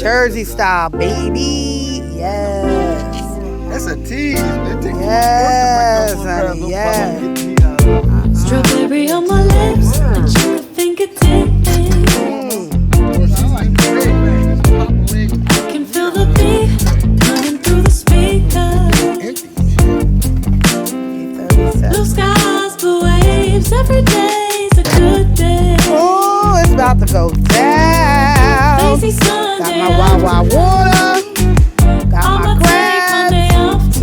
Jersey style, baby. Yes. That's a tease, man. Yes, honey, yes. Strawberry on my lips, and sugar fingertips. I can feel the beat coming through the speakers. Blue skies, blue waves, every day's a good day. Oh, it's about to go down. Lazy Sunday, Got my Wawa water. Got my crabs.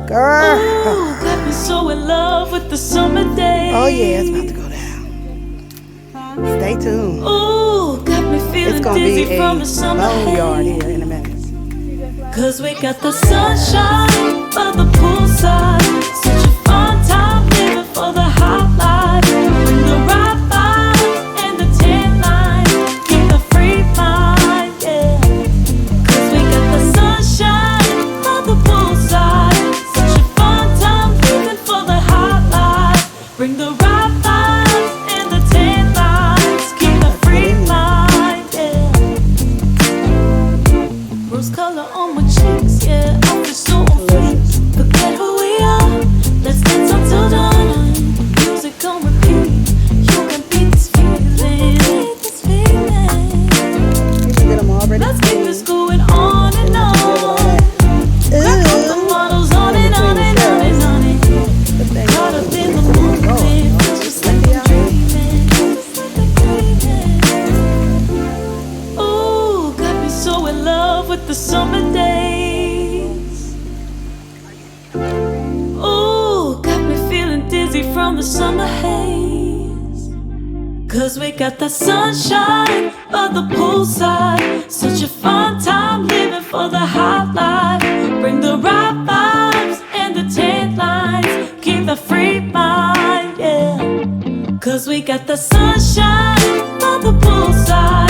Girl. Ooh, got me so in love with the summer days. Oh yeah, it's about to go down. Stay tuned. Ooh, got me feeling It's gonna dizzy be from the a summer boneyard haze. here in a minute. Cause we got the sunshine by the poolside. Such a fun time living for the hot life. Bring the right vibes and the tan line. Keep the free mind, yeah. Cause we got the sunshine by the poolside. Such a fun time living for the hot life. Bring the right vibes and the tan lines. Keep the free mind, yeah. Rose color on my cheeks, yeah. I feel so on fleek. Forget who we are. Let's dance until dawn. Music on repeat. You can beat this feeling. You should get them already. Let's keep this going on and on. Crack up the bottles on and on and on and on and caught up in the moment, just like I'm dreaming. Ooh, got me so in love with the summer days. Ooh, got me feeling dizzy from the summer haze. Cause we got the sunshine by the poolside. Such a fun time living for the hot life. Bring the right vibes and the tan lines. Keep the free mind, yeah. Cause we got the sunshine by the poolside.